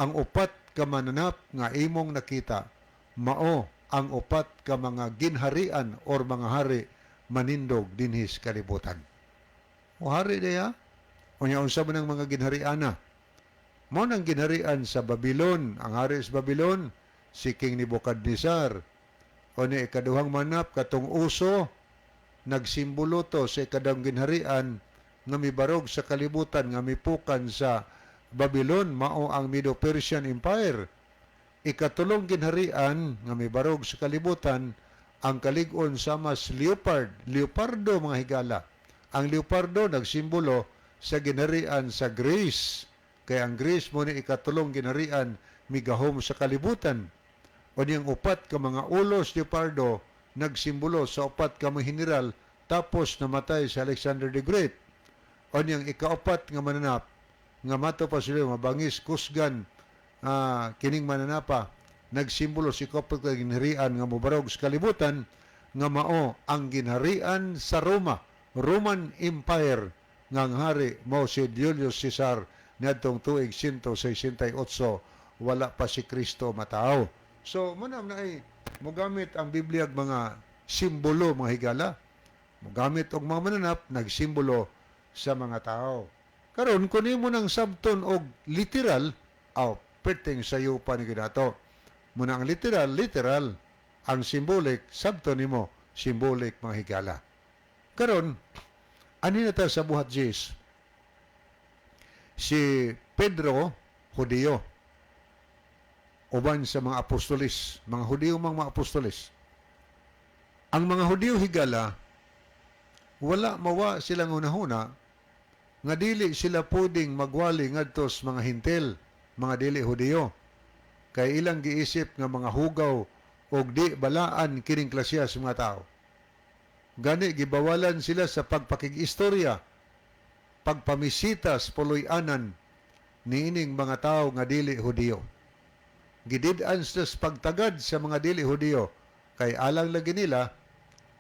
Ang upat ka mananap nga imong nakita, mao ang upat ka mga ginharian or mga hari manindog dinhis kalibutan. O hari diya, o niya unsa man ang mga ginhariana. Mao nang ginharian sa Babylon, ang hari sa Babylon, si King Nebuchadnezzar. O ni ikaduhang manap katong uso, nagsimbolo to sa ikadang ginharian nga mibarog sa kalibutan nga mipukan sa Babylon, mao ang Medo-Persian Empire. Ikatulong ginharian nga mibarog sa kalibutan ang kalig-on sama sa leopardo mga higala. Ang leopardo nagsimbolo sa ginharian sa Greece. Kaya ang Greece mo ni ikatulong ginharian migahom sa kalibutan. O niyang upat ka mga ulos leopardo nagsimbolo sa upat ka mga general tapos namatay sa Alexander the Great. O niyang ikaapat nga mananap nga mato pa sila mabangis kusgan kining mananapa nagsimbolo si Kopot kag ginharian nga mobarog sa kalibutan nga mao ang ginharian sa Roma, Roman Empire nga ang hari mao si Julius Caesar niadtong tuig 168 wala pa si Kristo matao. So manam na ay mogamit ang Biblia og mga simbolo mga higala. Mogamit og mga mananap nagsimbolo sa mga tao. Karon kun imo nang sabton og literal, perting sayo pa ni ginato. Muna ang literal, literal. Ang symbolic, sabton nimo, symbolic mga higala. Karon, ani na ta sa buhat Jis? Si Pedro, Hudiyo. Uban sa mga apostolis, mga Hudiyo mga apostolis. Ang mga Hudiyo higala, wala mawa silang hunahuna nga dili sila puding magwali ngadto sa mga hintel, mga dili Hudiyo. Kay ilang giisip nga mga hugaw og di balaan kining klasya sa mga tao. Gani gibawalan sila sa pagpakig-istorya, pagpamisita sa puloy-anan niining mga tao nga dili Hudiyo. Gidid-an sila sa pagtagad sa mga dili Hudiyo kay alang lagi nila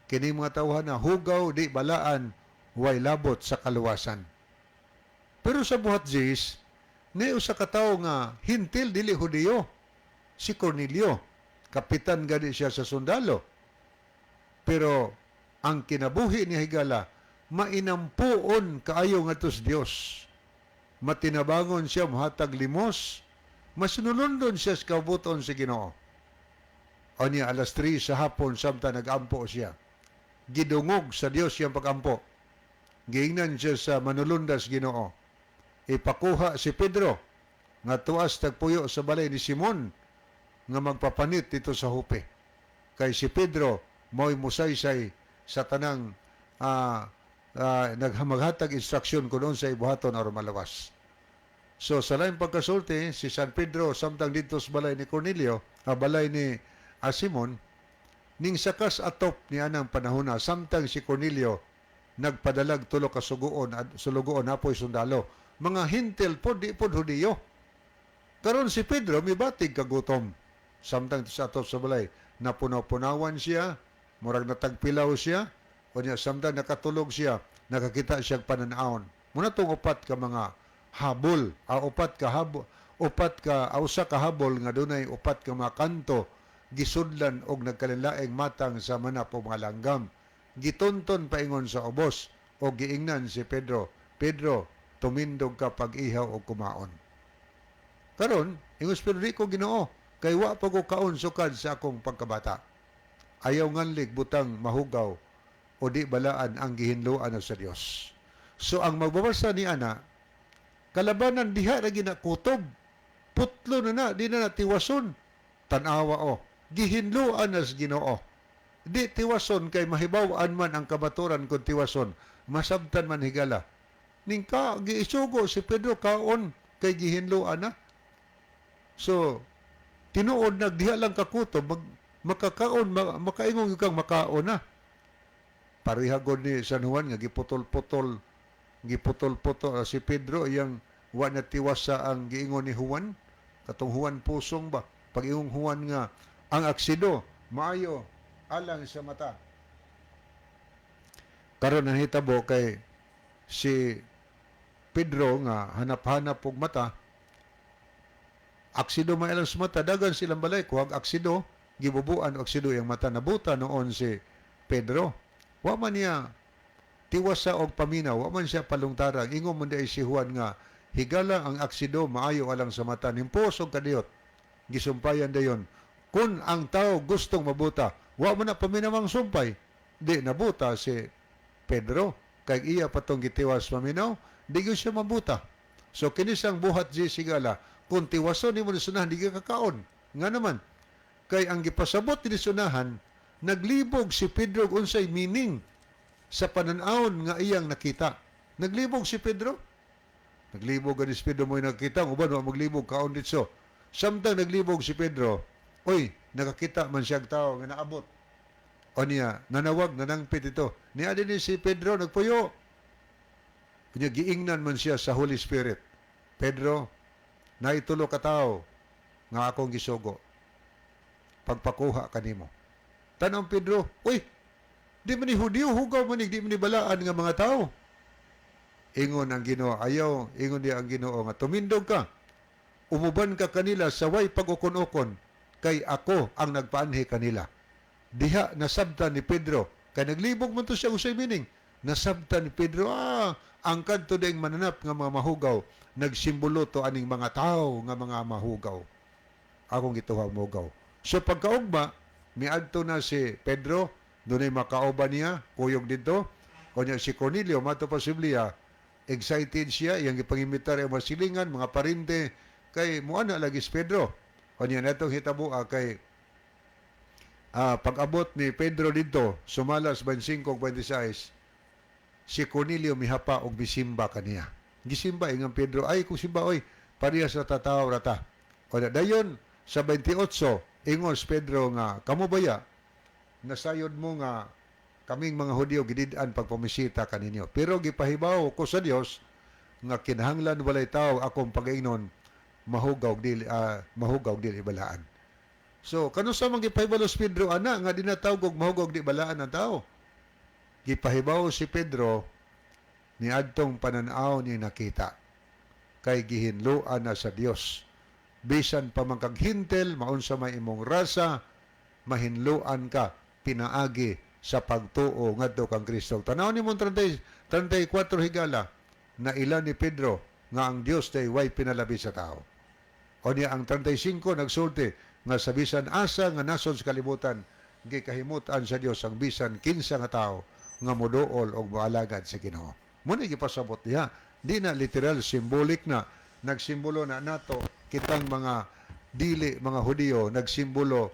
kining mga tawhan na hugaw di balaan way labot sa kaluwasan. Pero sa buhat Jis, ni usa ka tawo nga hintil dili Hudiyo, si Cornelio. Kapitan gani siya sa sundalo. Pero ang kinabuhi ni higala, mainampuon kaayo ngadto sa Dios. Matinabangon siya mohatag limos, masunulundon siya sa kabuton si Ginoo. O niya alas 3 sa hapon samtang nag-ampo siya. Gidungog sa Dios siyang pag-ampo. Giingnan siya sa manulundas Ginoo. Ipakuha si Pedro nga tuas tagpuyo sa balay ni Simon nga magpapanit dito sa hupe. Kay si Pedro mo'y musaysay sa tanang naghamaghatag instruksyon kung sa ibuhaton aron malawas. So sa laing pagkasulti, si San Pedro samtang dito sa balay ni Cornelio, balay ni Simon, ning sakas atop ni anang panahona samtang si Cornelio nagpadalag tulo ka sulugoon apoy sundalo. Mga hintel po di po Hudiyo. Karon si Pedro mibatig kagutom. Samtang sa atop sa balay, napunaw-punawan siya, murag natagpilaw siya, o niya samtang nakatulog siya, nakakita siya pananaon. Muna tong upat ka mga habol, usa ka habol nga dunay upat ka mga kanto, gisudlan og nagkalilaing matang sa manap o mga langgam. Gitonton paingon sa ubos, o giingnan si Pedro, Pedro, tumindog ka pag-ihaw o kumaon. Karon, ingos pero di ko Ginoo, kay wa pa ko kaon sukad sa akong pagkabata. Ayaw nganlig butang mahugaw o di balaan ang gihinluan sa Dios. So ang magbabasa ni ana, kalabanan diha na ginakutob, putlo na di na natiwason. Tanawa gihinluan na sa Ginoo. Di tiwason kay mahibaw-an man ang kabaturan kung tiwason, masabtan man higala. Ning ka giisugo si Pedro kaon kay gihinluan na. So tinuod nagdiha lang kakuto makakaon makaingon kang makaon na. Parihagod ni San Juan nga giputol-putol si Pedro iyang wa na tiwasa ang giingon ni Juan katong Juan pusong ba pag-ingong Juan nga ang aksido maayo alang sa mata. Karon nahitabo kay si Pedro nga hanap-hanap og mata. Aksido may alang sa mata, dagan silang balay, kuhag aksido, gibubuan o aksido yung mata, nabuta noon si Pedro. Wa man niya tiwasa og paminaw, wa man siya palungtarang, ingon man di si Juan nga, higala ang aksido, maayo alang sa mata, nimpos og kadiyot, gisumpayan dayon. Kung ang tao gustong mabuta, wa man na paminawang sumpay, di nabuta si Pedro, kay iya patong gitiwas paminaw, di gyud siya mabuta. So kinisang buhat di sigala, kung tiwason ni mo sunahan, di ka kakaon. Nga naman, kay ang gipasabot ni sunahan, naglibog si Pedro unsay meaning sa pananawon nga iyang nakita. Naglibog si Pedro. Naglibog ni Pedro mo nakita, uban wa maglibog kaon ditso. Samtang naglibog si Pedro, oy, nakakita man siyang tao nga naabot. O niya, nanawag, nanangpit ito. Niya din si Pedro, nagpuyo. Kanya giingnan man siya sa Holy Spirit. Pedro, naitulo ka tao, nga akong gisugo pagpakuha kanimo. Tanong Pedro, uy, di man ni Hudiyo, hugaw man ni, di man ni balaan nga mga tao. Ingon ang Ginoo, ayaw, ingon niya ang Ginoo nga tumindog ka. Umuban ka kanila sa way pag-ukon-ukon, kay ako ang nagpaanhi kanila. Diha nasabtan ni Pedro, kay naglibog man to siya usay mining. Nasabtan ni Pedro, ang kadto daing mananap nga mga mahugaw, nagsimbolo to aning mga tao nga mga mahugaw. Akong gituhang mahugaw. So pagkaugma, miadto na si Pedro, dunay makauban niya, kuyog dito, o niya si Cornelio, mato posiblya, excited siya, iyang ipangimitar ang masilingan, mga parinte, kay muana lagi si Pedro. O niya natong hitabua kay pag-abot ni Pedro dito, sumalas 25-26, si Cornelio mihapa og bisimba kaniya. Gisimba ingang Pedro, ay kung simba, oy, parehas na tataw rata. O na dayon, sa 28, ingon si Pedro nga, kamo baya, nasayod mo nga kaming mga Hudyo gidid-an pagpamisita kaninyo. Pero gipahibaw ko sa Dios nga kinahanglan walay tao akong pag-ingnon mahugaw dili balaan. So kano sa man gipahibaw si Pedro ana nga dinatawag og mahugaw di balaan ang tao. Gipahibaw si Pedro ni adtong pananaw ni nakita kay gihinluan na sa Dios. Bisan pa man kag hintel maunsa may imong rasa mahinluan ka pinaagi sa pagtuo ngadto kang Kristo. Tanaw ni mong 34 higala na ilan ni Pedro nga ang Dios tay way pinalabi sa tao. O niya ang 35 nagsulti nga sa bisan asa nga nason sa kalibutan gikahimutan sa Dios ang bisan kinsa nga tao nga moduol og moalagad sa Ginoo. Muna gipasabot niya, di na literal symbolic na nagsimbolo na nato kitang mga dili mga Hudiyo nagsimbolo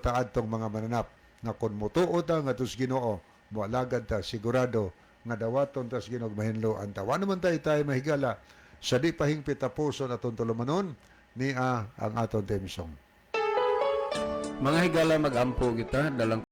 ta adtong mga mananap nga kun motuo ta nga tus Ginoo moalagad ta sigurado nga dawaton ta sa Ginoo mahinluan ta. Wa naman tayo mahigala sa di pahingpit ta puso atong tulumanon ni ang aton theme song. Mga higala, mag-ampo kita dalang